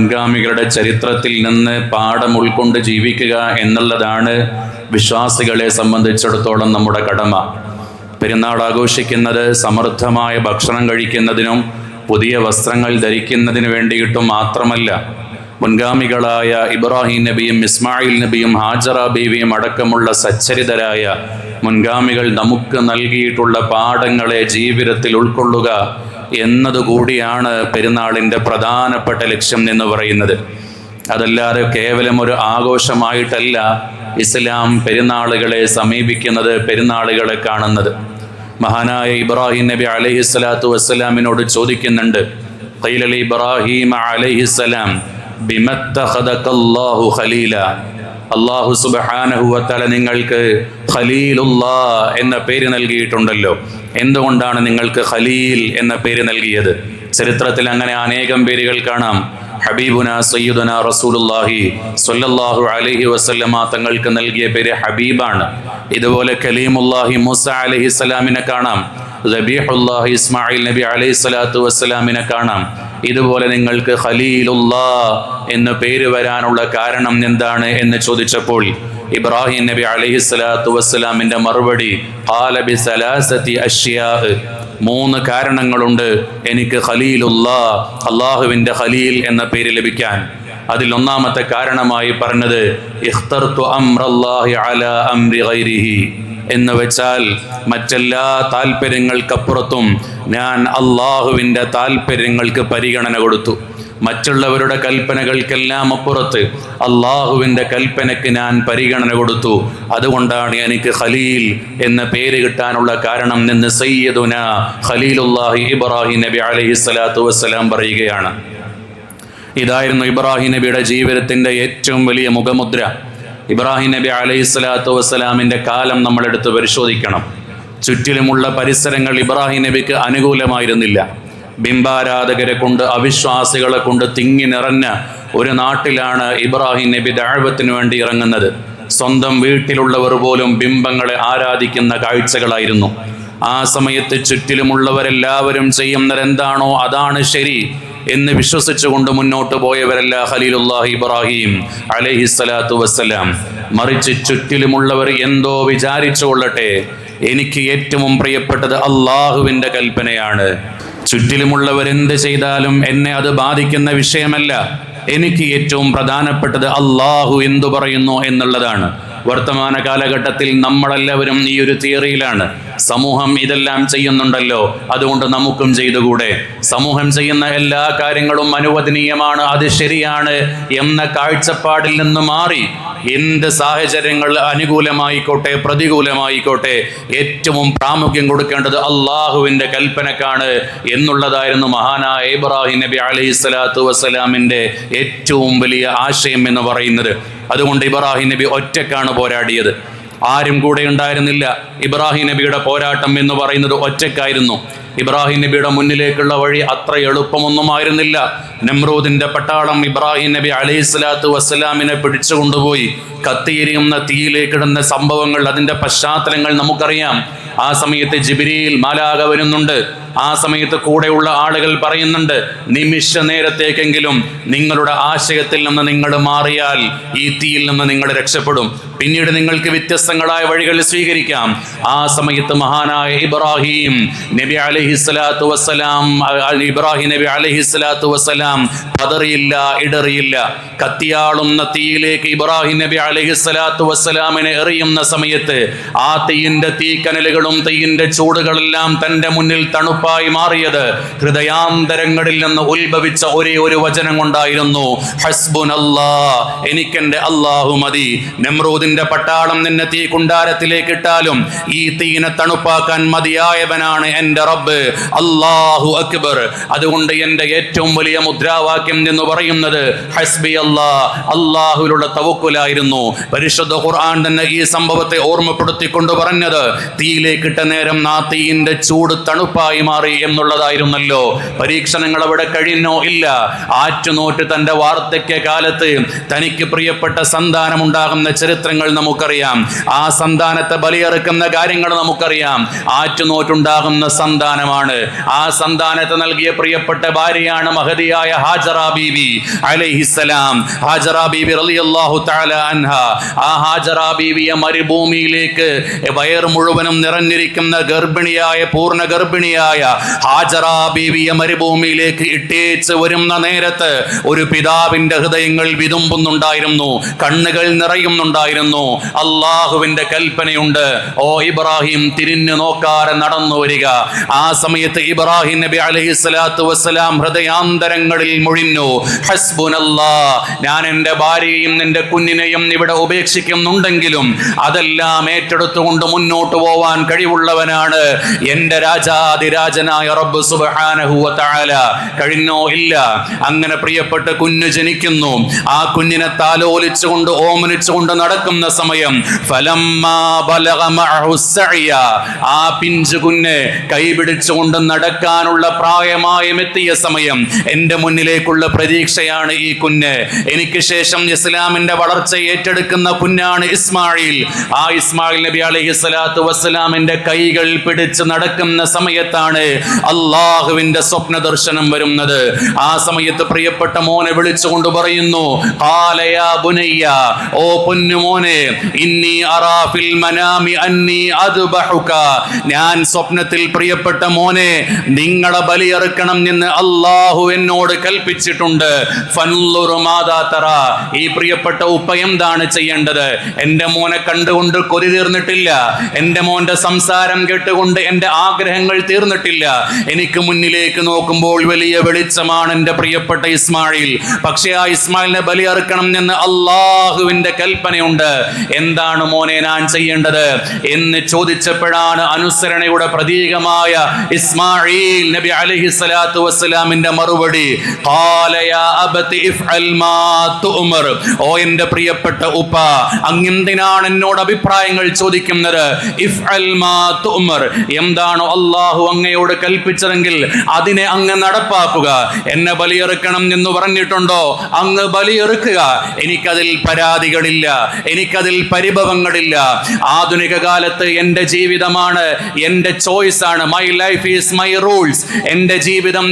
മുൻഗാമികളുടെ ചരിത്രത്തിൽ നിന്ന് പാഠം ഉൾക്കൊണ്ട് ജീവിക്കുക എന്നുള്ളതാണ് വിശ്വാസികളെ സംബന്ധിച്ചിടത്തോളം നമ്മുടെ കടമ. പെരുന്നാൾ ആഘോഷിക്കുന്നത് സമൃദ്ധമായ ഭക്ഷണം കഴിക്കുന്നതിനും പുതിയ വസ്ത്രങ്ങൾ ധരിക്കുന്നതിന് വേണ്ടിയിട്ടും മാത്രമല്ല. മുൻഗാമികളായ ഇബ്രാഹിം നബിയും ഇസ്മായിൽ നബിയും ഹാജറ ബീവിയും അടക്കമുള്ള സച്ചരിതരായ മുൻഗാമികൾ നമുക്ക് നൽകിയിട്ടുള്ള പാഠങ്ങളെ ജീവിതത്തിൽ ഉൾക്കൊള്ളുക എന്നതുകൂടിയാണ് പെരുന്നാളിൻ്റെ പ്രധാനപ്പെട്ട ലക്ഷ്യം എന്ന് പറയുന്നത്. അതല്ലാതെ കേവലം ഒരു ആഘോഷമായിട്ടല്ല ഇസ്ലാം പെരുന്നാളുകളെ സമീപിക്കുന്നത്, പെരുന്നാളുകളെ കാണുന്നത്. മഹാനായ ഇബ്രാഹിം നബി അലൈഹിസ്സലാത്തു വസ്സലാമിനോട് ചോദിക്കുന്നുണ്ട്, ഖീല ഇബ്രാഹിം അലൈഹിസ്സലാം ബിമത്തഖദകല്ലാഹു ഖലീല, അല്ലാഹു സുബ്ഹാനഹു വ തആല നിങ്ങൾക്ക് ഖലീലുല്ലാഹ് എന്ന പേര് നൽകിയിട്ടുണ്ടല്ലോ, എന്തുകൊണ്ടാണ് നിങ്ങൾക്ക് ഖലീൽ എന്ന പേര് നൽകിയത്? ചരിത്രത്തിൽ അങ്ങനെ അനേകം പേരുകൾ കാണാം. ഹബീബുന സയ്യിദുന റസൂലുള്ളാഹി സ്വല്ലല്ലാഹു അലൈഹി വസല്ലമ തങ്ങൾക്ക് നൽകിയ പേര് ഹബീബാണ്. ഇതുപോലെ കലീമുല്ലാഹി മൂസ അലൈഹിസ്സലാമിനെ കാണാം, ദബീഹുല്ലാഹി ഇസ്മായിൽ നബി അലൈഹിസ്സലാത്തു വസ്സലാമിനെ കാണാം. ഇതുപോലെ നിങ്ങൾക്ക് ഖലീലുല്ലാഹ് എന്ന പേര് വരാനുള്ള കാരണം എന്താണ് എന്ന് ചോദിച്ചപ്പോൾ ഇബ്രാഹിം നബി അലൈഹിസ്സലാത്തു വസ്സലാമിന്റെ മറുപടി, ഖാല ബിസലാസതി അഷ്യാ, 3 കാരണങ്ങളുണ്ട് എനിക്ക് ഖലീലുല്ലാഹ്, അല്ലാഹുവിൻ്റെ ഖലീൽ എന്ന പേര് ലഭിക്കാൻ. അതിൽ ഒന്നാമത്തെ കാരണമായി പറഞ്ഞത് ഇഖ്തർതു അംറല്ലാഹി അലാ അംരി ഗൈരിഹി, എന്ന് വെച്ചാൽ മറ്റെല്ലാ താല്പര്യങ്ങൾക്കപ്പുറത്തും ഞാൻ അള്ളാഹുവിൻ്റെ താല്പര്യങ്ങൾക്ക് പരിഗണന കൊടുത്തു. മറ്റുള്ളവരുടെ കൽപ്പനകൾക്കെല്ലാം അപ്പുറത്ത് അള്ളാഹുവിൻ്റെ കൽപ്പനയ്ക്ക് ഞാൻ പരിഗണന കൊടുത്തു. അതുകൊണ്ടാണ് എനിക്ക് ഖലീൽ എന്ന പേര് കിട്ടാനുള്ള കാരണം എന്ന് സയ്യിദുന ഖലീലുല്ലാഹി ഇബ്രാഹിം നബി അലൈഹിസ്സലാത്തു വസ്സലാം പറയുകയാണ്. ഇതായിരുന്നു ഇബ്രാഹിം നബിയുടെ ജീവിതത്തിൻ്റെ ഏറ്റവും വലിയ മുഖമുദ്ര. ഇബ്രാഹിം നബി അലൈഹിസ്സലാത്തു വസ്സലാമിൻ്റെ കാലം നമ്മളെടുത്ത് പരിശോധിക്കണം. ചുറ്റിലുമുള്ള പരിസരങ്ങൾ ഇബ്രാഹിം നബിക്ക് അനുകൂലമായിരുന്നില്ല. ബിംബാരാധകരെ കൊണ്ട്, അവിശ്വാസികളെ കൊണ്ട് തിങ്ങി നിറഞ്ഞ ഒരു നാട്ടിലാണ് ഇബ്രാഹിം നബി ദഅവത്തിന് വേണ്ടി ഇറങ്ങുന്നത്. സ്വന്തം വീട്ടിലുള്ളവർ പോലും ബിംബങ്ങളെ ആരാധിക്കുന്ന കാഴ്ചകളായിരുന്നു. ആ സമയത്ത് ചുറ്റിലുമുള്ളവരെല്ലാവരും ചെയ്യുന്നതെന്താണോ അതാണ് ശരി എന്ന് വിശ്വസിച്ചുകൊണ്ട് മുന്നോട്ട് പോയവരല്ല ഖലീലുല്ലാഹി ഇബ്രാഹിം അലൈഹിസ്സലാത്തു വസ്സലാം. മറിച്ച് ചുറ്റിലുമുള്ളവർ എന്തോ വിചാരിച്ചു കൊള്ളട്ടെ, എനിക്ക് ഏറ്റവും പ്രിയപ്പെട്ടത് അള്ളാഹുവിൻ്റെ കൽപ്പനയാണ്. ചുറ്റിലുമുള്ളവരെന്ത് ചെയ്താലും എന്നെ അത് ബാധിക്കുന്ന വിഷയമല്ല. എനിക്ക് ഏറ്റവും പ്രധാനപ്പെട്ടത് അള്ളാഹു എന്തു പറയുന്നു എന്നുള്ളതാണ്. വർത്തമാന കാലഘട്ടത്തിൽ നമ്മളെല്ലാവരും ഈ ഒരു തിയറിയിലാണ്. സമൂഹം ഇതെല്ലാം ചെയ്യുന്നുണ്ടല്ലോ, അതുകൊണ്ട് നമുക്കും ചെയ്തുകൂടെ. സമൂഹം ചെയ്യുന്ന എല്ലാ കാര്യങ്ങളും അനുവദനീയമാണ്, അത് ശരിയാണ് എന്ന കാഴ്ചപ്പാടിൽ നിന്ന് മാറി എന്ത് സാഹചര്യങ്ങൾ അനുകൂലമായിക്കോട്ടെ പ്രതികൂലമായിക്കോട്ടെ ഏറ്റവും പ്രാമുഖ്യം കൊടുക്കേണ്ടത് അള്ളാഹുവിൻ്റെ കൽപ്പനക്കാണ് എന്നുള്ളതായിരുന്നു മഹാനായ ഇബ്രാഹിം നബി അലൈഹിസ്സലാത്തു വസ്സലാമിൻ്റെ ഏറ്റവും വലിയ ആശയം എന്ന് പറയുന്നത്. അതുകൊണ്ട് ഇബ്രാഹിം നബി ഒറ്റക്കാണ് പോരാടിയത്, ആരും കൂടെ ഉണ്ടായിരുന്നില്ല. ഇബ്രാഹിം നബിയുടെ പോരാട്ടം എന്ന് പറയുന്നത് ഒറ്റക്കായിരുന്നു. ഇബ്രാഹിം നബിയുടെ മുന്നിലേക്കുള്ള വഴി അത്ര എളുപ്പമൊന്നുമായിരുന്നില്ല. നമ്രൂദിന്റെ പട്ടാളം ഇബ്രാഹിം നബി അലൈഹിസ്സലാത്തു വസ്സലാമിനെ പിടിച്ചുകൊണ്ടുപോയി കത്തിയെരിയുന്ന തീയിലേക്കിടുന്ന സംഭവങ്ങൾ, അതിൻ്റെ പശ്ചാത്തലങ്ങൾ നമുക്കറിയാം. ആ സമയത്ത് ജിബ്രീൽ മാലാഖ വരുന്നുണ്ട്. ആ സമയത്ത് കൂടെയുള്ള ആളുകൾ പറയുന്നുണ്ട്, നിമിഷ നേരത്തേക്കെങ്കിലും നിങ്ങളുടെ ആശയത്തിൽ നിന്ന് നിങ്ങൾ മാറിയാൽ ഈ തീയിൽ നിന്ന് നിങ്ങൾ രക്ഷപ്പെടും, പിന്നീട് നിങ്ങൾക്ക് വ്യത്യസ്തങ്ങളായ വഴികൾ സ്വീകരിക്കാം. ആ സമയത്ത് മഹാനായ ഇബ്രാഹിം നബി അലൈഹിസ്സലാത്തു വസ്സലാം പതറിയില്ല, ഇടറിയില്ല. കത്തിയാളുന്ന തീയിലേക്ക് ഇബ്രാഹിം നബി അലൈഹിസ്സലാത്തു വസ്സലാമിനെ എറിയുന്ന സമയത്ത് ആ തീയിന്റെ തീക്കനലുകളും തീയിന്റെ ചൂടുകളെല്ലാം തന്റെ മുന്നിൽ തണുപ്പായി മാറിയത് ഹൃദയാന്തരങ്ങളിൽ നിന്ന് ഉത്ഭവിച്ച ഒരേ ഒരു വചനം കൊണ്ടായിരുന്നു, ഹസ്ബുനല്ലാഹ്, എനിക്കെന്റെ അല്ലാഹു മതി. നമ്രൂദിന്റെ പട്ടാളം നിന്നെ തീ കുണ്ടാരത്തിലേക്ക് ഇട്ടാലും ഈ തീയിനെ തണുപ്പാക്കാൻ മതിയായവനാണ് എന്റെ റബ്ബ്, അല്ലാഹു അക്ബർ. അതുകൊണ്ട് എന്റെ ഏറ്റവും വലിയ മുദ്രാവാക്യം എന്ന് പറയുന്നത് ഹസ്ബി അല്ലാഹ്, അല്ലാഹുവിലുള്ള തവക്കുലായിരുന്നു. പരിശുദ്ധ ഖുർആൻ തന്നെ ഈ സംഭവത്തെ ഓർമ്മപ്പെടുത്തിക്കൊണ്ട് പറഞ്ഞത്, തീയിലേക്കിട്ട നേരം ആ തീയിന്റെ ചൂട് തണുപ്പായി മാറി എന്നുള്ളതായിരുന്നല്ലോ. പരീക്ഷണങ്ങൾ അവിടെ കഴിഞ്ഞോ? ഇല്ല. ആറ്റുനോറ്റ് തന്റെ വാർദ്ധക്യ കാലത്ത് തനിക്ക് പ്രിയപ്പെട്ട സന്താനം ഉണ്ടാകുന്ന ചരിത്രങ്ങൾ നമുക്കറിയാം. ആ സന്താനത്തെ ബലിയറുക്കുന്ന കാര്യങ്ങൾ നമുക്കറിയാം. ആറ്റുനോറ്റുണ്ടാകുന്ന സന്താനമാണ്. ആ സന്താനത്തെ നൽകിയ പ്രിയപ്പെട്ട ഭാര്യയാണ് മഹദിയായ ഹാജറ ബീവി അലൈഹിസ്സലാം. ഹാജറ ബീവി റളിയല്ലാഹു തആല അൻഹ. ആ ഹാജറ ബീവിയെ മരുഭൂമിയിലേക്ക് വയർ മുഴുവനും നിറഞ്ഞിരിക്കുന്ന ഗർഭിണിയായ പൂർണ്ണ ഗർഭിണിയായ ഹാജറ ബീവിയെ മരുഭൂമിയിലേക്ക് ഇട്ടേച്ച് വരുന്ന നേരത്ത് ഒരു പിതാവിന്റെ ഹൃദയങ്ങൾ വിതുമ്പുന്നുണ്ടായിരുന്നു, കണ്ണുകൾ നിറയുന്നുണ്ടായിരുന്നു. അള്ളാഹുവിന്റെ കൽപ്പനയുണ്ട്, ഓ ഇബ്രാഹിം തിരിഞ്ഞു നോക്കാതെ നടന്നു വരിക. ആ സമയത്ത് ഇബ്രാഹിം നബി അലൈഹിസ്സലാത്തു വസ്സലാം ഹൃദയാന്തരങ്ങളിൽ മൊഴിഞ്ഞു, ഹസ്ബുനല്ലാഹ്, ഞാൻ എൻ്റെ ഭാര്യയെയും നിന്റെ കുഞ്ഞിനെയും ഇവിടെ ഉപേക്ഷിക്കുന്നുണ്ടെങ്കിലും അതെല്ലാം ഏറ്റെടുത്തുകൊണ്ട് മുന്നോട്ട് പോവാൻ കഴിവുള്ളവനാണ് എൻ്റെ രാജാതിരാജനായ റബ്ബ് സുബ്ഹാനഹു വ തആല. കഴിഞ്ഞോ? ഇല്ല. അങ്ങനെ പ്രിയപ്പെട്ട കുഞ്ഞ് ജനിക്കുന്നു. ആ കുഞ്ഞിനെ താലോലിച്ചുകൊണ്ട് ഓമനിച്ചുകൊണ്ട് നടക്കുന്ന സമയം ഫലമ്മാ ബലഗ മഅഹു സഅയ, ആ പിഞ്ചു കുഞ്ഞ് കൈപിടിച്ചുകൊണ്ട് നടക്കാനുള്ള പ്രായമായും എത്തിയ സമയം എൻ്റെ മുന്നിലേക്കുള്ള പ്രതീക്ഷയാണ് ഈ കുഞ്ഞ്. എനിക്ക് ശേഷം ഇസ്ലാമിന്റെ വളർച്ച ഏറ്റെടുക്കുന്ന കുഞ്ഞാണ് ഇസ്മായിൽ. ആ ഇസ്മായിൽ നബി അലൈഹിസ്സലാത്തു വസ്സലാമിന്റെ കൈകൾ പിടിച്ച് നടക്കുന്ന സമയത്താണ് അള്ളാഹുവിന്റെ സ്വപ്ന ദർശനം വരുന്നത്. ആ സമയത്ത് പ്രിയപ്പെട്ട മോനെ വിളിച്ചുകൊണ്ട് പറയുന്നു, ഖാല യാ ബുനയ്യ, ഓ പൊന്നു മോനെ, ഇന്നി അറാ ഫിൽ മനാമി അന്നി അദ്ബഹുക, ഞാൻ സ്വപ്നത്തിൽ പ്രിയപ്പെട്ട മോനെ നിങ്ങളെ ബലിയറുക്കണം എന്ന് അള്ളാഹു എന്നോട് കൽപ്പിച്ചിട്ടുണ്ട്. ഫൻളുർ മാദാ തറാ, ഈ പ്രിയപ്പെട്ട ഉപ്പ എന്താണ് ചെയ്യേണ്ടത്? എൻ്റെ മോനെ കണ്ടുകൊണ്ട് കൊതി തീർന്നിട്ടില്ല, എൻ്റെ മോന്റെ സംസാരം കേട്ടുകൊണ്ട് എൻ്റെ ആഗ്രഹങ്ങൾ തീർന്നിട്ടില്ല. എനിക്ക് മുന്നിലേക്ക് നോക്കുമ്പോൾ വലിയ വെളിച്ചമാണ് എൻ്റെ പ്രിയപ്പെട്ട ഇസ്മായിൽ. പക്ഷേ ആ ഇസ്മായിലിനെ ബലിയറുക്കണം എന്ന് അള്ളാഹുവിന്റെ കൽപ്പനയുണ്ട്. എന്താണ് മോനെ ഞാൻ ചെയ്യേണ്ടത് എന്ന് ചോദിച്ചപ്പോഴാണ് അനുസരണയുടെ പ്രതീകമായ ഇസ്മായിൽ നബി അലൈഹിസ്സലാത്തു വസ്സലാമിന്റെ മറുപടി, ഖാല യാ അബതി ഇഫ്അൽ മാ തുഅ്മർ, ഓ എൻ്റെ പ്രിയപ്പെട്ട ഉപ്പ, അങ്ങെന്തിനാണ് എന്നോട് അഭിപ്രായങ്ങൾ ചോദിക്കുന്നത്? ഇഫ്അൽ മാ തുഅ്മർ, എന്താണോ അള്ളാഹു അങ്ങയോട് കൽപ്പിച്ചതെങ്കിൽ അതിനെ അങ്ങ് നടപ്പാക്കുക. എന്നെ ബലിയെറുക്കണം എന്ന് പറഞ്ഞിട്ടുണ്ടോ, അങ്ങ് ബലിയെറുക്കുക. എനിക്കതിൽ പരാതികളില്ല, എനിക്കതിൽ പരിഭവങ്ങളില്ല. ആധുനിക കാലത്ത് എൻ്റെ ജീവിതമാണ്, എൻ്റെ ചോയ്സ് ആണ്, my life is my rules, എൻ്റെ ജീവിതം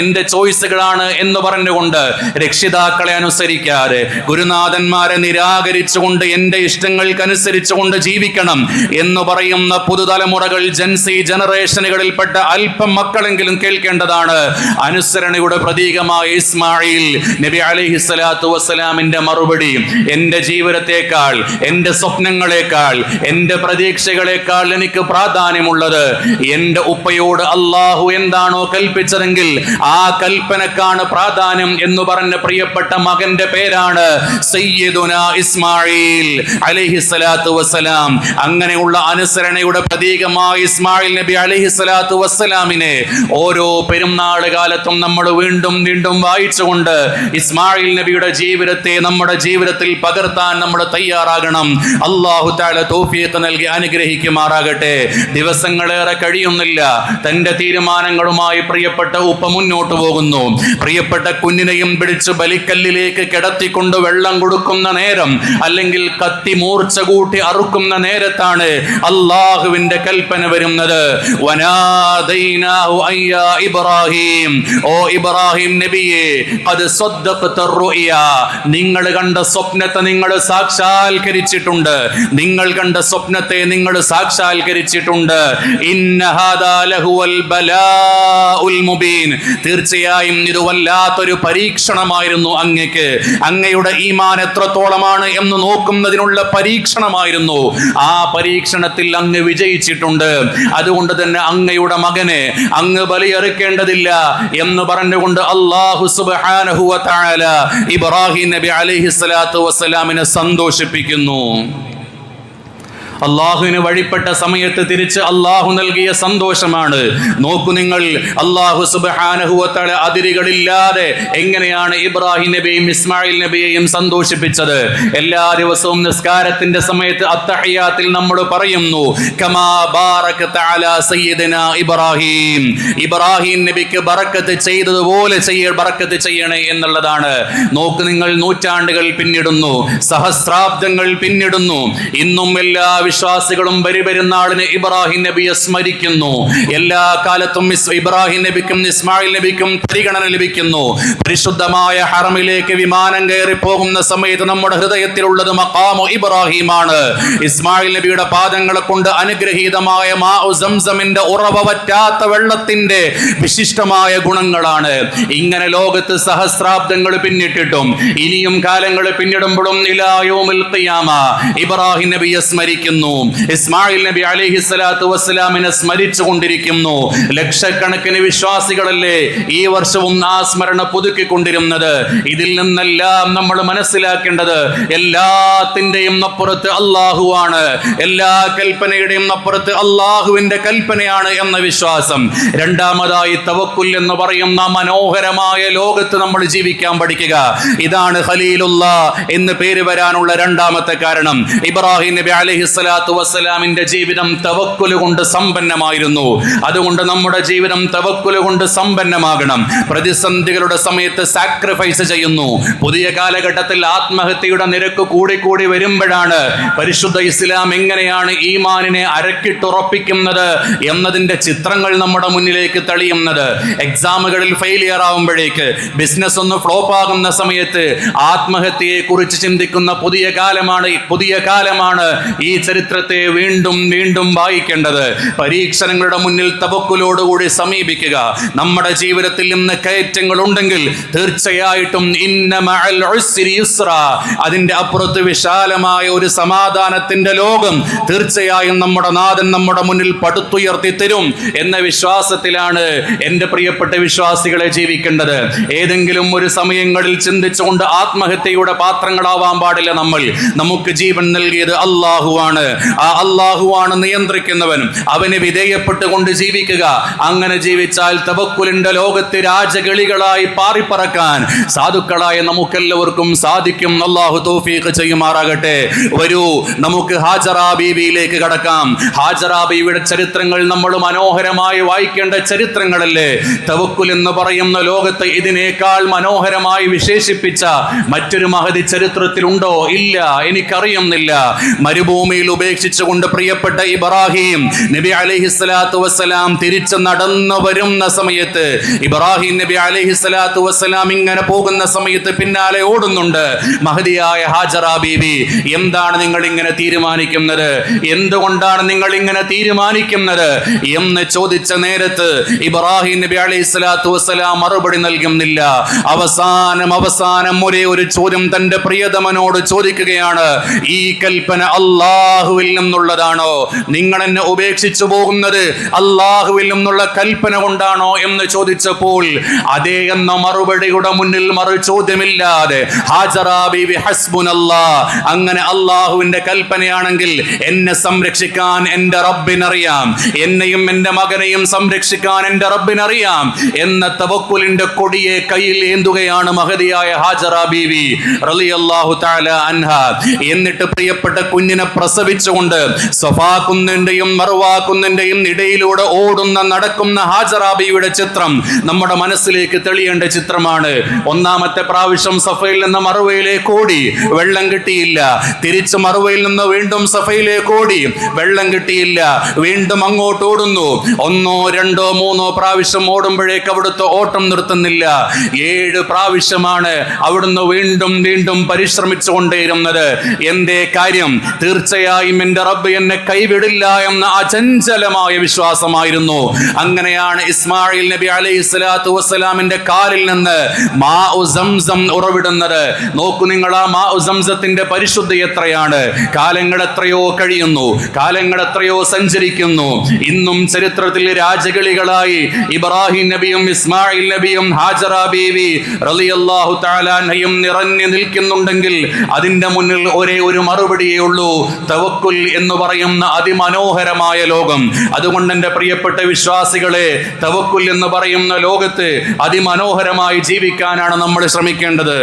എൻ്റെ ചോയ്സുകളാണ് എന്ന് പറഞ്ഞുകൊണ്ട് രക്ഷിതാക്കളെ അനുസരിക്കാതെ ഗുരുനാഥന്മാരെ നിരാകരിച്ചുകൊണ്ട് എൻ്റെ ഇഷ്ടങ്ങൾക്കനുസരിച്ചുകൊണ്ട് ജീവിക്കണം എന്ന് പറയുന്ന പുതുതലമുറകൾ, ജൻസി ജനറേഷനുകളിൽപ്പെട്ട അല്പം മക്കളെങ്കിലും കേൾക്കേണ്ടതാണ്. അനുസരണയുടെ പ്രതീകമായ ഇസ്മായിൽ നബി അലൈഹിസ്സലാത്തു വസ്സലാമിന്റെ മറുപടി, എൻ്റെ ജീവിതത്തെക്കാൾ, എൻ്റെ സ്വപ്നങ്ങളെക്കാൾ, എൻ്റെ പ്രതീക്ഷകളെക്കാൾ എനിക്ക് പ്രാധാന്യമുള്ളത് എൻ്റെ ഉപ്പയോട് അള്ളാഹു എന്താണോ കൽപ്പിച്ചതെങ്കിൽ ആ കൽപ്പനക്കാണ് പ്രാധാന്യം എന്ന് പറഞ്ഞ പ്രിയപ്പെട്ട മകന്റെ പേരാണ് സയ്യിദുനാ ഇസ്മായിൽ അലൈഹിസ്സലാത്തു വസ്സലാം. അങ്ങനെയുള്ള അനുസരണയുടെ പ്രതീകമായ ഇസ്മായിൽ നബി അലൈഹിസ്സലാത്തു വസ്സലാമിനെ ഓരോ പെരുന്നാൾ കാലത്തും നമ്മൾ വീണ്ടും വീണ്ടും വായിച്ചുകൊണ്ട് ഇസ്മായിൽ നബിയുടെ ജീവിതത്തെ നമ്മുടെ ജീവിതത്തിൽ പകർത്താൻ നമ്മൾ തയ്യാറാകണം. അല്ലാഹു തആല തൗഫീഖ് നൽകി അനുഗ്രഹിക്കുമാറാകട്ടെ. ദിവസങ്ങളേറെ കഴിയുന്നില്ല, തന്റെ തീരുമാനങ്ങളുമായി പ്രിയപ്പെട്ട ഉപ്പ മുന്നോട്ട് പോകുന്നു. പ്രിയപ്പെട്ട കുഞ്ഞിനെയും പിടിച്ച് ബലിക്കല്ലിലേക്ക് കിടത്തിക്കൊണ്ട് വെള്ളം കൊടുക്കുന്ന നേരം, അല്ലെങ്കിൽ കത്തി മൂർച്ച കൂട്ടി അറുക്കുന്ന നേരത്താണ് അള്ളാഹുവിന്റെ കൽപ്പന വരുന്നത്. വനാദൈനാഹു അയ്യാ ഇബ്രാഹിം, ഓ ഇബ്രാഹിം നബിയെ, ഖദ് സദ്ദഖത റുയ, നിങ്ങൾ കണ്ട സ്വപ്നത്തെ നിങ്ങൾ സാക്ഷാത്കരിച്ചിട്ടുണ്ട്, നിങ്ങൾ കണ്ട സ്വപ്നത്തെ നിങ്ങൾ സാക്ഷാത്കരിച്ചിട്ടുണ്ട്. ഇന്ന ഹാദാ ലഹുവൽ ബലാഉൽ മുബീൻ, തീർച്ചയായും ഇത് വല്ലാത്തൊരു പരീക്ഷണമായിരുന്നു അങ്ങക്ക്. അങ്ങയുടെ ഈമാൻ എത്രത്തോളമാണ് എന്ന് നോക്കുന്നതിനുള്ള പരീക്ഷണമായിരുന്നു. ആ പരീക്ഷണത്തിൽ അങ്ങ് വിജയിച്ചിട്ടുണ്ട്. അതുകൊണ്ട് തന്നെ അങ്ങയുടെ മകനെ അങ്ങ് ബലിയറുക്കേണ്ടതില്ല എന്ന് പറഞ്ഞുകൊണ്ട് അല്ലാഹു സുബ്ഹാനഹു വ തആല ഇബ്രാഹിം നബി അലൈഹിസ്സലാത്തു വസ്സലാമിനെ സന്തോഷിപ്പിക്കുന്നു. അള്ളാഹുവിന് വഴിപ്പെട്ട സമയത്ത് തിരിച്ച് അള്ളാഹു നൽകിയ സന്തോഷമാണ്. നോക്കൂ നിങ്ങൾ, അള്ളാഹു സുബ്ഹാനഹു വ തആല അതിരുകളില്ലാതെ എങ്ങനെയാണ് ഇബ്രാഹിം നബിയെയും ഇസ്മായിൽ നബിയെയും സന്തോഷിപ്പിച്ചത്. എല്ലാ ദിവസവും നിസ്കാരത്തിന്റെ സമയത്ത് അത്തഹിയാത്തിൽ നമ്മൾ പറയുന്നു, കമാ ബാറകത അലാ സയ്യിദിനാ ഇബ്രാഹിം, ഇബ്രാഹിം നബിക്ക് ബറക്കത്ത് ചെയ്തതുപോലെ ബറക്കത്ത് ചെയ്യണേ എന്നുള്ളതാണ്. നോക്ക് നിങ്ങൾ, നൂറ്റാണ്ടുകൾ പിന്നിടുന്നു, സഹസ്രാബ്ദങ്ങൾ പിന്നിടുന്നു. ഇന്നും എല്ലാ വിശ്വാസികളും ബലിപെരുന്നാളിന് ഇബ്രാഹിം നബിയെ സ്മരിക്കുന്നു. എല്ലാ കാലത്തും ഇബ്രാഹിം നബിക്കും ഇസ്മായിൽ നബിക്കും പരിഗണന ലഭിക്കുന്നു. പരിശുദ്ധമായ ഹറമിലേക്ക് വിമാനം കയറി പോകുന്ന സമയത്ത് നമ്മുടെ ഹൃദയത്തിലുള്ളത് മഖാമു ഇബ്രാഹിമാണ്. ഇസ്മായിൽ നബിയുടെ പാദങ്ങളെ കൊണ്ട് അനുഗ്രഹീതമായ മാഉ സംസമിന്റെ ഉറവ വറ്റാത്ത വെള്ളത്തിന്റെ വിശിഷ്ടമായ ഗുണങ്ങളാണ്. ഇങ്ങനെ ലോകത്ത് സഹസ്രാബ്ദങ്ങൾ പിന്നിട്ടിട്ടും ഇനിയും കാലങ്ങൾ പിന്നിടുമ്പോഴും ഇലാ യൗമിൽ ഖിയാമ ഇബ്രാഹിം നബിയെ സ്മരിക്കുന്നു, ഇസ്മായിൽ നബി അലൈഹിസ്സലാത്തു വസ്സലാമിനെ സ്മരിച്ചു കൊണ്ടിരിക്കുന്നു. ലക്ഷക്കണക്കിന് വിശ്വാസികളല്ലേ ഈ വർഷവും ആ സ്മരണ പുതുക്കിക്കൊണ്ടിരുന്നത്. ഇതിൽ നിന്നെല്ലാം നമ്മൾ മനസ്സിലാക്കേണ്ടത് എല്ലാത്തിന്റെയും അപ്പുറത്ത് അള്ളാഹുവാണ്, എല്ലാ കൽപ്പനയുടെയും അപ്പുറത്ത് അള്ളാഹുവിന്റെ കൽപ്പനയാണ് എന്ന വിശ്വാസം. രണ്ടാമതായി തവക്കുൽ എന്ന് പറയുന്ന മനോഹരമായ ലോകത്ത് നമ്മൾ ജീവിക്കാൻ പഠിക്കുക. ഇതാണ് ഖലീലുല്ലാഹ് എന്ന് പേര് വരാനുള്ള രണ്ടാമത്തെ കാരണം. ഇബ്രാഹിം നബി അലൈഹിസ്സലാത്തു വസ്സലാമിന്റെ ജീവിതം തവക്കുൽ കൊണ്ട് സമ്പന്നമായിരുന്നു. അതുകൊണ്ട് നമ്മുടെ ജീവിതം തവക്കുൽ കൊണ്ട് സമ്പന്നമാകണം. പ്രതിസന്ധികളുടെ സമയത്ത് സാക്രിഫൈസ് ചെയ്യുന്നു. പുതിയ കാലഘട്ടത്തിൽ ആത്മഹത്യയുടെ നിരക്ക് കൂടിക്കൂടി വരുമ്പോഴാണ് പരിശുദ്ധ ഇസ്ലാം എങ്ങനെയാണ് ഈമാനിനെ അരക്കിട്ടുറപ്പിക്കുന്നത് എന്നതിന്റെ ചിത്രങ്ങൾ നമ്മുടെ മുന്നിലേക്ക് തെളിയുന്നത്. എക്സാമുകളിൽ ഫെയിലിയർ ആവുമ്പോഴേക്ക്, ബിസിനസ് ഒന്ന് ഫ്ലോപ്പ് ആകുന്ന സമയത്ത് ആത്മഹത്യയെ കുറിച്ച് ചിന്തിക്കുന്ന പുതിയ കാലമാണ് ഈ ചരിത്രത്തെ വീണ്ടും വീണ്ടും വായിക്കേണ്ടത്. പരീക്ഷണങ്ങളുടെ മുന്നിൽ തവക്കുലോടുകൂടി സമീപിക്കുക. നമ്മുടെ ജീവിതത്തിൽ ഇന്ന് കയറ്റങ്ങൾ ഉണ്ടെങ്കിൽ തീർച്ചയായിട്ടും ഇന്ന മഅൽ ഉസ്രി യുസ്റാ, അതിന്റെ അപ്പുറത്ത് വിശാലമായ ഒരു സമാധാനത്തിന്റെ ലോകം തീർച്ചയായും നമ്മുടെ നാഥൻ നമ്മുടെ മുന്നിൽ പടുത്തുയർത്തി തരും എന്ന വിശ്വാസത്തിലാണ് എൻ്റെ പ്രിയപ്പെട്ട വിശ്വാസികളെ ജീവിക്കേണ്ടത്. ഏതെങ്കിലും ഒരു സമയങ്ങളിൽ ചിന്തിച്ചുകൊണ്ട് ആത്മഹത്യയുടെ പാത്രങ്ങളാവാൻ പാടില്ല നമ്മൾ. നമുക്ക് ജീവൻ നൽകിയത് അള്ളാഹുവാണ്. ആ അള്ളാഹുവാണ് നിയന്ത്രിക്കുന്നവൻ. അവന് വിധേയപ്പെട്ടുകൊണ്ട് ജീവിക്കുക. അങ്ങനെ ജീവിച്ചാൽ തവക്കുലിന്റെ ലോകത്ത് രാജഗളികളായി പാറിപ്പറക്കാൻ സാധുക്കളായ നമുക്കെല്ലാവർക്കും സാധിക്കും. അള്ളാഹു തൗഫീഖ് ചെയ്യുമാറാകട്ടെ. വരൂ, നമുക്ക് ഹാജറ ബീവിയിലേക്ക് കടക്കാം. ഹാജറ ബീവിയുടെ ചരിത്രങ്ങൾ നമ്മൾ മനോഹരമായി വായിക്കേണ്ട ചരിത്രങ്ങളല്ലേ. തവക്കുൽ എന്ന് പറയുന്ന ലോകത്ത് ഇതിനേക്കാൾ മനോഹരമായി വിശേഷിപ്പിച്ച മറ്റൊരു മഹതി ചരിത്രത്തിലുണ്ടോ? ഇല്ല, എനിക്കറിയുന്നില്ല. മരുഭൂമിയിൽ ഉപേക്ഷിച്ചുകൊണ്ട് പ്രിയപ്പെട്ട ഇബ്രാഹിം നബി അലൈഹിസ്സലാത്തു വസ്സലാം തിരിച്ച് നടന്നു വരുന്ന സമയത്ത്, ഇബ്രാഹിം നബി അലൈഹിസ്സലാത്തു വസ്സലാം ഇങ്ങനെ പോകുന്ന സമയത്ത് പിന്നാലെ ഓടുന്നുണ്ട് മഹദിയായ ഹാജറ ബീവി. എന്താണ് നിങ്ങൾ ഇങ്ങനെ തീരുമാനിക്കുന്നത്? എന്തുകൊണ്ടാണ് നിങ്ങൾ ഇങ്ങനെ തീരുമാനിക്കുന്നത് എന്ന് ചോദിച്ച നേരത്ത് ഇബ്രാഹിം നബി അലൈഹിസ്സലാത്തു വസ്സലാം മറുപടി നൽകുന്നില്ല. അവസാനം ഒരേ ഒരു ചോദ്യം തന്റെ പ്രിയതമനോട് ചോദിക്കുകയാണ്. ഈ കൽപ്പന അള്ളാഹുവിൽ നിന്നുള്ളതാണോ? നിങ്ങൾ എന്നെ ഉപേക്ഷിച്ചു പോകുന്നത് അള്ളാഹുവിൽ നിന്നുള്ള കൽപ്പന കൊണ്ടാണോ എന്ന് ചോദിച്ചപ്പോൾ അതേ എന്ന മറുപടിയുടെ മുന്നിൽ മറു ചോദ്യമില്ലാതെ ഹാജറ ബീവി ഹസ്ബുനല്ലാഹ്, അങ്ങനെ അള്ളാഹുവിന്റെ കൽപ്പനയാണെങ്കിൽ എന്നെ സംരക്ഷിക്കാൻ എന്റെ റബ്ബിനറിയാം, എന്നെയും എന്റെ മകനെയും സംരക്ഷിക്കാൻ എന്റെ റബ്ബിനറിയാം എന്ന തവക്കുലിന്റെ കൊടിയെ കയ്യിൽ ഏന്തുകയാണ് മഹദിയായ ഹാജറ ബീവി റളിയല്ലാഹു തആല അൻഹ. എന്നിട്ട് പ്രിയപ്പെട്ട കുഞ്ഞിനെ പ്രസവിച്ചുകൊണ്ട് സഫാ കുന്നിന്റെയും മർവാ കുന്നിന്റെയും ഇടയിലൂടെ ഓടുന്ന നടക്കുന്ന ഹാജറ ബീവിയുടെ ചിത്രം നമ്മുടെ മനസ്സിലേക്ക് തെളിയേണ്ട ചിത്രമാണ്. ഒന്നാമത്തെ പ്രാവശ്യം സഫയിൽ നിന്ന് മറുവയിലേക്ക് ഓടി, വെള്ളം കിട്ടിയില്ല. തിരിച്ച് മറുവയിൽ നിന്ന് വീണ്ടും സഫയിലേക്ക് ഓടി, വെള്ളം കിട്ടിയില്ല. വീണ്ടും അങ്ങോട്ട് ഓടുന്നു. 1, 2, 3 പ്രാവശ്യം ഓടുമ്പോഴേക്ക് അവിടുത്തെ ഓട്ടം നിർത്തുന്നില്ല. 7 പ്രാവശ്യമാണ് അവിടുന്ന് വീണ്ടും വീണ്ടും പരിശ്രമിച്ചുകൊണ്ടേയിരുന്നത്. എന്തേ കാര്യം? തീർച്ചയായും എന്റെ റബ്ബ് എന്നെ കൈവിടില്ല എന്ന അചഞ്ചലമായ വിശ്വാസമായിരുന്നു. അങ്ങനെയാണ് ഇസ്മായിൽ നബി അലൈഹിസ്സലാത്തു വസ്സലാമിന്റെ കാലിൽ നിന്ന് മാഉ സംസം ഉറവിടുന്നത്. നോക്കൂ നിങ്ങൾ, ആ മാഉ സംസത്തിന്റെ പരിശുദ്ധി എത്രയാണ്. കാലങ്ങൾ എത്രയോ കഴിയുന്നു, കാലങ്ങൾ എത്രയോ സഞ്ചരിക്കുന്നു. ഇന്നും ചരിത്രത്തിൽ രാജകളികളായി ഇബ്രാഹിം നബിയും ഇസ്മായിൽ നബിയും ഹാജറ ബീവി റളിയല്ലാഹു തആല അൻഹയും നിറഞ്ഞു നിൽക്കുന്നുണ്ടെങ്കിൽ അതിന്റെ മുന്നിൽ ഒരേ ഒരു മറുപടിയേ ഉള്ളൂ. തവക്കുൽ എന്ന് പറയുന്ന അതിമനോഹരമായ ലോകം. അതുകൊണ്ട് എൻ്റെ പ്രിയപ്പെട്ട വിശ്വാസികളെ, തവക്കുൽ എന്ന് പറയുന്ന ലോകത്ത് അതിമനോഹരമായി ജീവിക്കാനാണ് നമ്മൾ ശ്രമിക്കേണ്ടത്.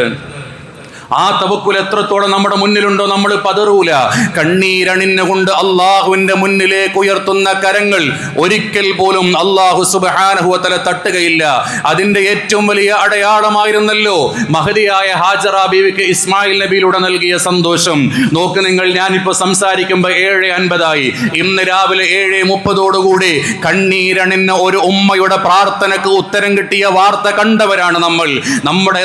ആ തവക്കുൽ എത്രത്തോളം നമ്മുടെ മുന്നിലുണ്ടോ നമ്മൾ പതറൂല. കണ്ണീരണിഞ്ഞുകൊണ്ട് അള്ളാഹുവിന്റെ മുന്നിലേക്ക് ഉയർത്തുന്ന കരങ്ങൾ ഒരിക്കൽ പോലും അള്ളാഹു സുബ്ഹാനഹു വ തആല തട്ടുകയില്ല. അതിന്റെ ഏറ്റവും വലിയ അടയാളമായിരുന്നല്ലോ മഹദിയായ ഹാജറ ബീവിക്ക് ഇസ്മായിൽ നബിയിലൂടെ നൽകിയ സന്തോഷം. നോക്ക് നിങ്ങൾ, ഞാനിപ്പോ സംസാരിക്കുമ്പോൾ 7:50 ഇന്ന് രാവിലെ 7:30 കണ്ണീരണിഞ്ഞ ഒരു ഉമ്മയുടെ പ്രാർത്ഥനക്ക് ഉത്തരം കിട്ടിയ വാർത്ത കണ്ടവരാണ് നമ്മൾ.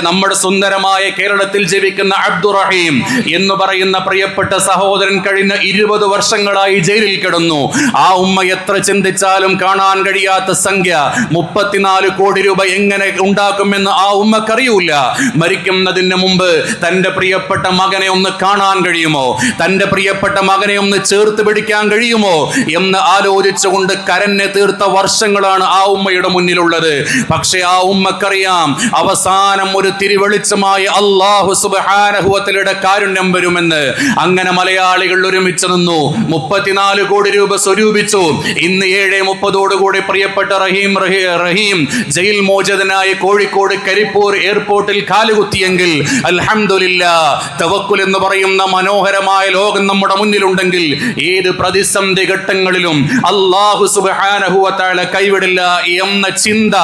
നമ്മുടെ സുന്ദരമായ കേരളത്തിൽ ജീവിക്കുന്ന അബ്ദുറഹീം എന്ന് പറയുന്ന പ്രിയപ്പെട്ട സഹോദരൻ കഴിഞ്ഞ 20 വർഷങ്ങളായി ജയിലിൽ കിടന്നു. ആ ഉമ്മ എത്ര ചിന്തിച്ചാലും കാണാൻ കഴിയാത്ത സംഖ്യ 34 കോടി രൂപ എങ്ങനെ ഉണ്ടാക്കുമെന്ന് ആ ഉമ്മക്കറിയൂല. മരിക്കുന്നതിന് മുമ്പ് തന്റെ പ്രിയപ്പെട്ട മകനെ ഒന്ന് കാണാൻ കഴിയുമോ, തന്റെ പ്രിയപ്പെട്ട മകനെ ഒന്ന് ചേർത്ത് പിടിക്കാൻ കഴിയുമോ എന്ന് ആലോചിച്ചുകൊണ്ട് കരഞ്ഞ് തീർത്ത വർഷങ്ങളാണ് ആ ഉമ്മയുടെ മുന്നിലുള്ളത്. പക്ഷെ ആ ഉമ്മക്കറിയാം അവസാനം ഒരു തിരുവെളിച്ചമായി അല്ലാഹു സുബ്ഹാനഹു വ തആലയുടെ കാരുണ്യം വരുമെന്ന്. അങ്ങനെ മലയാളികൾ ഒരുമിച്ച് നിന്നു, 34 കോടി രൂപ സ്വരൂപിച്ചു. ഇന്ന് 7:30 പ്രിയപ്പെട്ട റഹീം ജയിൽ മോചിതനായി കോഴിക്കോട് കരിപ്പൂർ എയർപോർട്ടിൽ കാലുകുത്തിയെങ്കിൽ അൽഹംദുലില്ലാഹ്, തവക്കുൽ എന്ന് പറയുന്ന മനോഹരമായ ലോകം നമ്മുടെ മുന്നിലുണ്ടെങ്കിൽ ഏത് പ്രതിസന്ധി ഘട്ടങ്ങളിലും അല്ലാഹു സുബ്ഹാനഹു വ തആല കൈവിടില്ല എന്ന ചിന്ത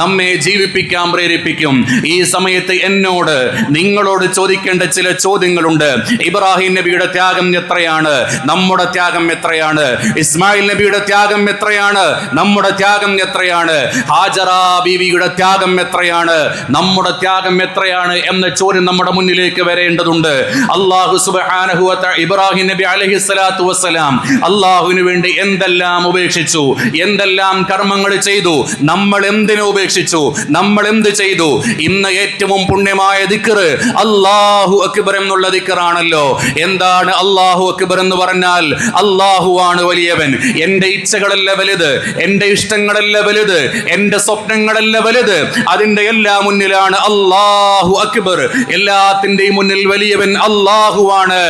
നമ്മെ ജീവിപ്പിക്കാൻ പ്രേരിപ്പിക്കും. ഈ സമയത്ത് എന്നോട് നിങ്ങളോട് ചോദിക്കേണ്ട ചില ചോദ്യങ്ങളുണ്ട്. ഇബ്രാഹിം നബിയുടെ ത്യാഗം എത്രയാണ്? നമ്മുടെ ത്യാഗം എത്രയാണ്? ഇസ്മായിൽ നബിയുടെ ത്യാഗം എത്രയാണ്? നമ്മുടെ ത്യാഗം എത്രയാണ്? ഹാജറ ബീവിയുടെ ത്യാഗം എത്രയാണ്? നമ്മുടെ ത്യാഗം എത്രയാണ് എന്ന ചോദ്യം നമ്മുടെ മുന്നിലേക്ക് വരേണ്ടതുണ്ട്. അല്ലാഹു സുബ്ഹാനഹു വ തആല ഇബ്രാഹിം നബി അലൈഹിസ്സലാത്തു വസ്സലാം അല്ലാഹുവിന് വേണ്ടി എന്തെല്ലാം ഉപേക്ഷിച്ചു, എന്തെല്ലാം കർമ്മങ്ങൾ ചെയ്തു. നമ്മൾ എന്തിനു ഉപേക്ഷിച്ചു? നമ്മൾ എന്ത് ചെയ്തു? ഇന്ന് ഏറ്റവും പുണ്യമായ ദിക്ർ അല്ലാഹു അക്ബർ എന്നുള്ള ദിക്റാണല്ലോ. എന്താണ് അല്ലാഹു അക്ബർ എന്ന് പറഞ്ഞാൽ? അല്ലാഹുവാണ് വലിയവൻ. എൻ്റെ ഇച്ഛകളല്ല വലുത്, എൻ്റെ ഇഷ്ടങ്ങളല്ല വലുത്, എൻ്റെ സ്വപ്നങ്ങളല്ല വലുത്. അതിൻ്റെ എല്ലാ മുന്നിലാണ് അല്ലാഹു അക്ബർ. എല്ലാത്തിൻ്റെയും മുന്നിൽ വലിയവൻ അല്ലാഹുവാണ്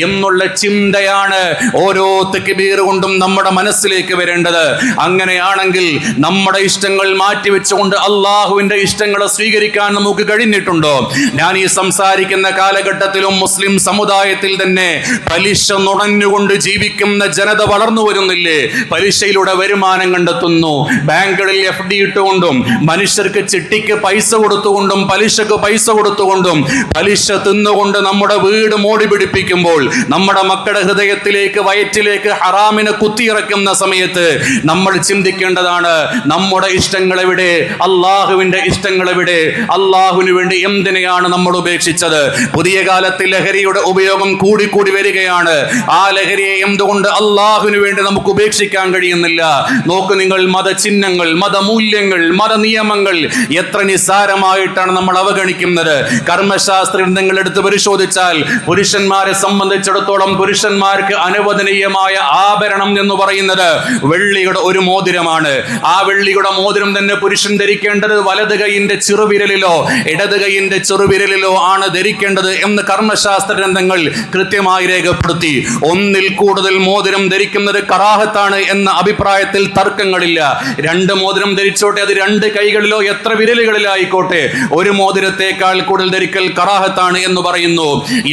എന്നുള്ള ചിന്തയാണ് ഓരോ തക്ബീർ കൊണ്ടും നമ്മുടെ മനസ്സിലേക്ക് വരേണ്ടത്. അങ്ങനെയാണെങ്കിൽ നമ്മുടെ ഇഷ്ടങ്ങൾ മാറ്റിവെച്ചുകൊണ്ട് അല്ലാഹുവിന്റെ ഇഷ്ടങ്ങളെ സ്വീകരിക്കാൻ നമുക്ക് കഴിഞ്ഞിട്ടുണ്ടോ? ഞാൻ ഈ സംസാരിക്കുന്ന കാലഘട്ടത്തിലും മുസ്ലിം സമുദായത്തിൽ തന്നെ പലിശ നുണഞ്ഞുകൊണ്ട് ജീവിക്കുന്ന ജനത വളർന്നു വരുന്നില്ലേ? പലിശയിലൂടെ വരുമാനം കണ്ടെത്തുന്നു. ബാങ്കുകളിൽ FD ഇട്ടുകൊണ്ടും മനുഷ്യർക്ക് ചിട്ടിക്ക് പൈസ കൊടുത്തുകൊണ്ടും പലിശക്ക് പൈസ കൊടുത്തുകൊണ്ടും പലിശ തിന്നുകൊണ്ട് നമ്മുടെ വീട് മോടി പിടിപ്പിക്കുമ്പോൾ നമ്മുടെ മക്കളുടെ ഹൃദയത്തിലേക്ക് വയറ്റിലേക്ക് ഹറാമിനെ കുത്തിയിറക്കുന്ന സമയത്ത് നമ്മൾ ചിന്തിക്കേണ്ടതാണ്, നമ്മുടെ ഇഷ്ടങ്ങൾ എവിടെ? അള്ളാഹുവിന്റെ ഇഷ്ടങ്ങൾ എവിടെ? അള്ളാഹുവിന് വേണ്ടി എന്തിനെയാണ് നമ്മൾ ഉപേക്ഷിച്ചത്? പുതിയ കാലത്ത് ലഹരിയുടെ ഉപയോഗം കൂടി വരികയാണ്. ആ ലഹരിയെ എന്തുകൊണ്ട് അള്ളാഹുവിന് വേണ്ടി നമുക്ക് ഉപേക്ഷിക്കാൻ കഴിയുന്നില്ല? നോക്ക് നിങ്ങൾ, മതചിഹ്നങ്ങൾ, മതമൂല്യങ്ങൾ, മതനിയമങ്ങൾ എത്ര നിസ്സാരമായിട്ടാണ് നമ്മൾ അവഗണിക്കുന്നത്. കർമ്മശാസ്ത്ര ഗ്രന്ഥങ്ങൾ എടുത്ത് പരിശോധിച്ചാൽ പുരുഷന്മാരെ സംബന്ധിച്ചിടത്തോളം പുരുഷന്മാർക്ക് അനുവദനീയമായ ആഭരണം എന്ന് പറയുന്നത് വെള്ളിയുടെ ഒരു മോതിരമാണ്. ആ വെള്ളിയുടെ മോതിരം തന്നെ പുരുഷൻ ധരിക്കേണ്ടത് വലത് കൈയിന്റെ ചെറുവിരലിലോ ഇടത് കൈയിന്റെ ചെറുവിരലിലോ ആണ് ധരിക്കേണ്ടത് എന്ന് കർമ്മശാസ്ത്ര ഗ്രന്ഥങ്ങൾ കൃത്യമായി രേഖപ്പെടുത്തി. ഒന്നിൽ കൂടുതൽ മോതിരം ധരിക്കുന്നത് കറാഹത്താണ് എന്ന അഭിപ്രായത്തിൽ തർക്കങ്ങളില്ല. 2 മോതിരം ധരിച്ചോട്ടെ, അത് 2 കൈകളിലോ എത്ര വിരലുകളിലായിക്കോട്ടെ, ഒരു മോതിരത്തെക്കാൾ കൂടുതൽ ധരിക്കൽ കറാഹത്താണ് എന്ന് പറയുന്നു.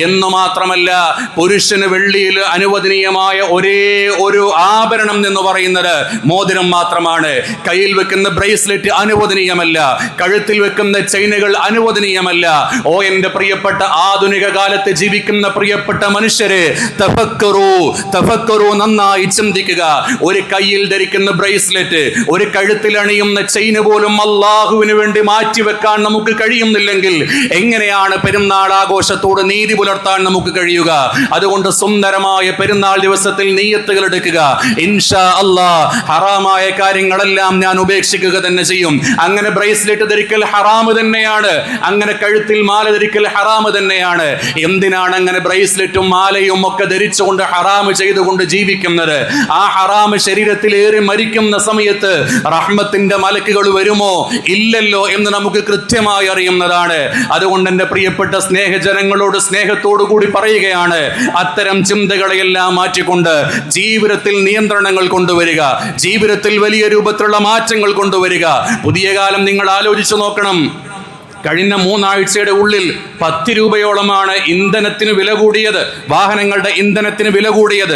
എന്നു മാത്രമല്ല, പുരുഷന് വെള്ളിയിൽ അനുവദനീയമായ ഒരേ ഒരു ആഭരണം എന്ന് പറയുന്നത് മോതിരം മാത്രമാണ്. കയ്യിൽ വെക്കുന്ന ബ്രേസ്ലെറ്റ് അനുവദനീയമല്ല, കഴുത്തിൽ വെക്കുന്ന ചെയിനുകൾ അനുവദനീയമല്ല. ഓ എന്റെ പ്രിയപ്പെട്ട ആധുനിക കാലത്ത് ജീവിക്കുന്ന പ്രിയപ്പെട്ട മനുഷ്യരെ, തഫക്കറു, നന്നായി ചിന്തിക്കുക. ഒരു കയ്യിൽ ധരിക്കുന്ന ബ്രേസ്ലെറ്റ്, ഒരു കഴുത്തിൽ അണിയുന്ന ചെയിന് പോലും അള്ളാഹുവിന് വേണ്ടി മാറ്റിവെക്കാൻ നമുക്ക് കഴിയുന്നില്ലെങ്കിൽ എങ്ങനെയാണ് പെരുന്നാൾ ആഘോഷത്തോട് നീതി പുലർത്താൻ നമുക്ക് കഴിയുക? അതുകൊണ്ട് സുന്ദരമായ പെരുന്നാൾ ദിവസത്തിൽ നിയ്യത്തുകൾ എടുക്കുക. ഇൻഷാ അല്ലാഹ് ഹറാമായ കാര്യങ്ങളെല്ലാം ഞാൻ ഉപേക്ഷിക്കുക തന്നെ ചെയ്യും. അങ്ങനെ ബ്രേസ്ലെറ്റ് ധരിക്കൽ ഹറാമ് തന്നെയാണ്, അങ്ങനെ കഴുത്തിൽ മാല ധരിക്കൽ ഹറാം ഹറാമ് തന്നെയാണ്. എന്തിനാണ് അങ്ങനെ ബ്രേസ്ലെറ്റും മാലയും ഒക്കെ ധരിച്ചുകൊണ്ട് ഹറാമ് ചെയ്തുകൊണ്ട് ജീവിക്കുന്നത്? ആ ഹറാമ് ശരീരത്തിലേറി മരിക്കുന്ന സമയത്ത് റഹ്മത്തിന്റെ മലക്കുകൾ വരുമോ ഇല്ലല്ലോ എന്ന് നമുക്ക് കൃത്യമായി അറിയുന്നതാണ്. അതുകൊണ്ട് എൻ്റെ പ്രിയപ്പെട്ട സ്നേഹജനങ്ങളോട് സ്നേഹത്തോടു കൂടി പറയുകയാണ്, അത്തരം ചിന്തകളെല്ലാം മാറ്റിക്കൊണ്ട് ജീവിതത്തിൽ നിയന്ത്രണങ്ങൾ കൊണ്ടുവരിക, ജീവിതത്തിൽ വലിയ രൂപത്തിലുള്ള മാറ്റങ്ങൾ കൊണ്ടുവരിക. പുതിയ കാലം നിങ്ങൾ ആലോചിച്ചു നോക്കണം. കഴിഞ്ഞ 3 ആഴ്ചയുടെ ഉള്ളിൽ 10 രൂപയോളമാണ് ഇന്ധനത്തിന് വില കൂടിയത്, വാഹനങ്ങളുടെ ഇന്ധനത്തിന് വില കൂടിയത്,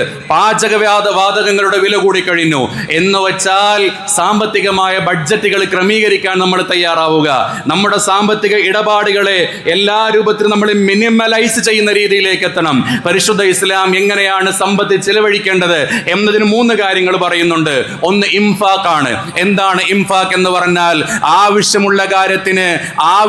വാതകങ്ങളുടെ വില കൂടി കഴിഞ്ഞു. എന്ന് വെച്ചാൽ സാമ്പത്തികമായ ബഡ്ജറ്റുകൾ ക്രമീകരിക്കാൻ നമ്മൾ തയ്യാറാവുക. നമ്മുടെ സാമ്പത്തിക ഇടപാടുകളെ എല്ലാ രൂപത്തിലും നമ്മൾ മിനിമലൈസ് ചെയ്യുന്ന രീതിയിലേക്ക് എത്തണം. പരിശുദ്ധ ഇസ്ലാം എങ്ങനെയാണ് സമ്പത്ത് ചിലവഴിക്കേണ്ടത് എന്നതിന് 3 കാര്യങ്ങൾ പറയുന്നുണ്ട്. ഒന്ന് ഇംഫാഖ് ആണ്. എന്താണ് ഇംഫാഖ് എന്ന് പറഞ്ഞാൽ? ആവശ്യമുള്ള കാര്യത്തിന്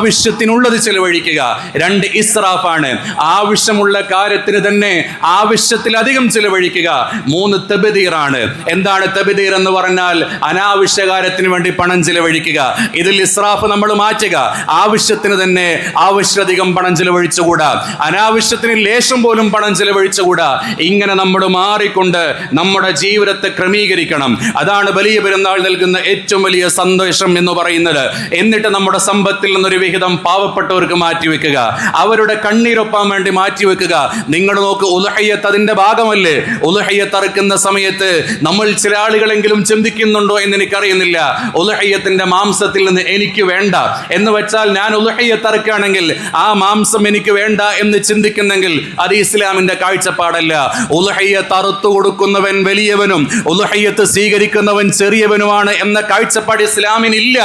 ആവശ്യത്തിനുള്ളത് ചിലവഴിക്കുക. 2 ഇസ്രാഫാണ്. ആവശ്യമുള്ള കാര്യത്തിന് തന്നെ ആവശ്യത്തിലധികം ചിലവഴിക്കുക. 3 തബ്ദീറാണ്. എന്താണ് തബ്ദീർ എന്ന് പറഞ്ഞാൽ? അനാവശ്യ കാര്യത്തിന് വേണ്ടി പണം ചിലവഴിക്കുക. ഇതിൽ ഇസ്രാഫ് നമ്മൾ മാറ്റുക. ആവശ്യത്തിന് തന്നെ ആവശ്യത്തിലധികം പണം ചിലവഴിച്ചുകൂടാ, അനാവശ്യത്തിന് ലേശം പോലും പണം ചിലവഴിച്ചുകൂടാ. ഇങ്ങനെ നമ്മൾ മാറിക്കൊണ്ട് നമ്മുടെ ജീവിതത്തെ ക്രമീകരിക്കണം. അതാണ് വലിയ പെരുന്നാൾ നൽകുന്ന ഏറ്റവും വലിയ സന്തോഷം എന്ന് പറയുന്നത്. എന്നിട്ട് നമ്മുടെ സമ്പത്തിൽ നിന്നൊരു വിഹിതം പാവപ്പെട്ടവർക്ക് മാറ്റിവെക്കുക, അവരുടെ കണ്ണീരൊപ്പാൻ വേണ്ടി മാറ്റിവെക്കുക. നിങ്ങൾ നോക്ക്, ഉദ്ഹിയ്യത്ത് അതിന്റെ ഭാഗമല്ലേ? ഉദ്ഹിയ്യത്ത് അറുക്കുന്ന സമയത്ത് നമ്മൾ ചില ആളുകളെങ്കിലും ചിന്തിക്കുന്നുണ്ടോ എന്ന് എനിക്കറിയുന്നില്ല. ഉദ്ഹിയ്യത്തിന്റെ മാംസത്തിൽ നിന്ന് എനിക്ക് വേണ്ട എന്ന് വെച്ചാൽ, ഞാൻ ഉദ്ഹിയ്യത്ത് അറുക്കുകയാണെങ്കിൽ ആ മാംസം എനിക്ക് വേണ്ട എന്ന് ചിന്തിക്കുന്നെങ്കിൽ അത് ഇസ്ലാമിന്റെ കാഴ്ചപ്പാടല്ല. ഉദ്ഹിയ്യത്ത് അറുത്തു കൊടുക്കുന്നവൻ വലിയവനും ഉദ്ഹിയ്യത്ത് സ്വീകരിക്കുന്നവൻ ചെറിയവനുമാണ് എന്ന കാഴ്ചപ്പാട് ഇസ്ലാമിനില്ല.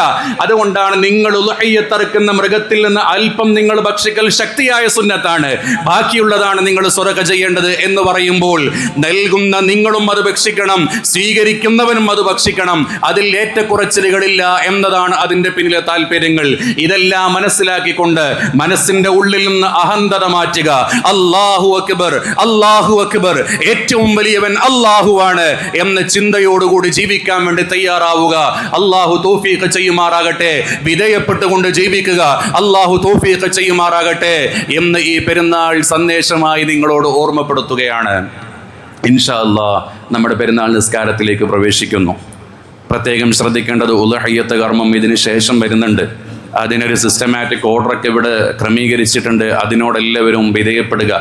അതുകൊണ്ടാണ് നിങ്ങൾ ഉദ്ഹിയ്യത്ത് അറുക്കുന്ന മൃഗത്തിൽ നിന്ന് അല്പം നിങ്ങൾ ഭക്ഷിക്കൽ ശക്തിയായ സുന്നത്താണ്, ബാക്കിയുള്ളതാണ് നിങ്ങൾ സ്വതക്ക ചെയ്യേണ്ടത് എന്ന് പറയുമ്പോൾ, നൽകുന്ന നിങ്ങളും അത് ഭക്ഷിക്കണം, സ്വീകരിക്കുന്നവനും അത് ഭക്ഷിക്കണം. അതിൽ ഏറ്റക്കുറച്ചിലുകളില്ല എന്നതാണ് അതിന്റെ പിന്നിലെ താല്പര്യങ്ങൾ. ഇതെല്ലാം മനസ്സിലാക്കിക്കൊണ്ട് മനസ്സിന്റെ ഉള്ളിൽ നിന്ന് അഹന്തത മാറ്റുക. അല്ലാഹു അക്ബർ, അല്ലാഹു അക്ബർ, ഏറ്റവും വലിയവൻ അല്ലാഹുവാണ് എന്ന ചിന്തയോടുകൂടി ജീവിക്കാൻ വേണ്ടി തയ്യാറാവുക. അല്ലാഹു തൗഫീഖ് ചെയ്യുമാറാകട്ടെ. വിധേയപ്പെട്ടുകൊണ്ട് ജീവിക്കുക. അല്ലാഹു തൗഫീഖ് ചെയ്യുമാറാകട്ടെ എന്ന് ഈ പെരുന്നാൾ സന്ദേശമായി നിങ്ങളോട് ഓർമ്മപ്പെടുത്തുകയാണ്. ഇൻഷാ അല്ലാഹ് നമ്മുടെ പെരുന്നാൾ നിസ്കാരത്തിലേക്ക് പ്രവേശിക്കുന്നു. പ്രത്യേകം ശ്രദ്ധിക്കേണ്ടത്, ഉദ്ഹിയ്യത്ത് കർമ്മം ഇതിന് ശേഷം വരുന്നുണ്ട്. അതിനൊരു സിസ്റ്റമാറ്റിക് ഓർഡറൊക്കെ ഇവിടെ ക്രമീകരിച്ചിട്ടുണ്ട്. അതിനോടെല്ലാവരും വിധേയപ്പെടുക.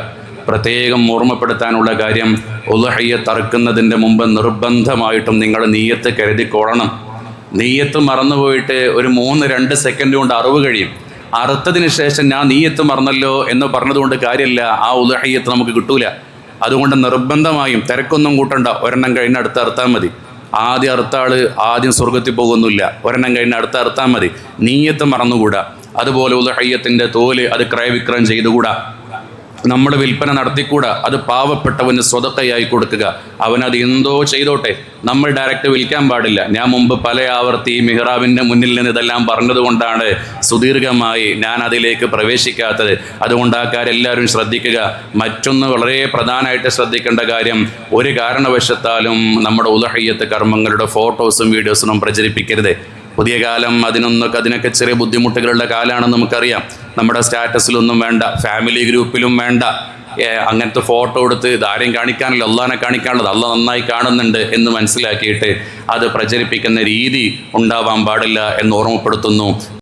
പ്രത്യേകം ഓർമ്മപ്പെടുത്താനുള്ള കാര്യം, ഉദ്ഹിയ്യത്ത് അറുക്കുന്നതിൻ്റെ മുമ്പ് നിർബന്ധമായിട്ടും നിങ്ങൾ നിയ്യത്ത് കരുതിക്കൊള്ളണം. നിയ്യത്ത് മറന്നുപോയിട്ട് ഒരു 3-2 സെക്കൻഡ് കൊണ്ട് അറിവ് കഴിയും. അറുത്തതിന് ശേഷം ഞാൻ നിയ്യത്ത് മറന്നല്ലോ എന്ന് പറഞ്ഞതുകൊണ്ട് കാര്യമില്ല, ആ ഉദ്ഹിയ്യത്ത് നമുക്ക് കിട്ടൂല. അതുകൊണ്ട് നിർബന്ധമായും തിരക്കൊന്നും കൂട്ടണ്ട, ഒരെണ്ണം കഴിഞ്ഞ് അടുത്ത് അറുത്താൽ മതി. ആദ്യം അറുത്ത ആള് ആദ്യം സ്വർഗത്തിൽ പോകുന്നില്ല, ഒരെണ്ണം കഴിഞ്ഞ് അടുത്ത് അറുത്താൽ മതി. നിയ്യത്ത് മറന്നുകൂടാ. അതുപോലെ ഉദ്ഹിയ്യത്തിൻ്റെ തോല് അത് ക്രയവിക്രയം ചെയ്തുകൂടാ, നമ്മൾ വിൽപ്പന നടത്തിക്കൂടാ. അത് പാവപ്പെട്ടവന് സ്വതക്കയായി കൊടുക്കുക. അവനത് എന്തോ ചെയ്തോട്ടെ, നമ്മൾ ഡയറക്റ്റ് വിൽക്കാൻ പാടില്ല. ഞാൻ മുമ്പ് പല ആവർത്തി മിഹ്റാബിൻ്റെ മുന്നിൽ നിന്ന് ഇതെല്ലാം പറഞ്ഞതുകൊണ്ടാണ് സുദീർഘമായി ഞാൻ അതിലേക്ക് പ്രവേശിക്കാത്തത്. അതുകൊണ്ട് ആ കാര്യം എല്ലാവരും ശ്രദ്ധിക്കുക. മറ്റൊന്ന് വളരെ പ്രധാനമായിട്ട് ശ്രദ്ധിക്കേണ്ട കാര്യം, ഒരു കാരണവശത്താലും നമ്മുടെ ഉദ്ഹിയ്യത്ത് കർമ്മങ്ങളുടെ ഫോട്ടോസും വീഡിയോസും പ്രചരിപ്പിക്കരുത്. പുതിയ കാലം അതിനൊക്കെ ചെറിയ ബുദ്ധിമുട്ടുകളുടെ കാലമാണെന്ന് നമുക്കറിയാം. നമ്മുടെ സ്റ്റാറ്റസിലൊന്നും വേണ്ട, ഫാമിലി ഗ്രൂപ്പിലും വേണ്ട. അങ്ങനത്തെ ഫോട്ടോ എടുത്ത് ഇതാരെയും കാണിക്കാനല്ലോ, അള്ളാഹിനെ കാണിക്കാനുള്ളത്. അള്ളാഹ് നന്നായി കാണുന്നുണ്ട് എന്ന് മനസ്സിലാക്കിയിട്ട് അത് പ്രചരിപ്പിക്കുന്ന രീതി ഉണ്ടാവാൻ പാടില്ല എന്ന് ഓർമ്മപ്പെടുത്തുന്നു.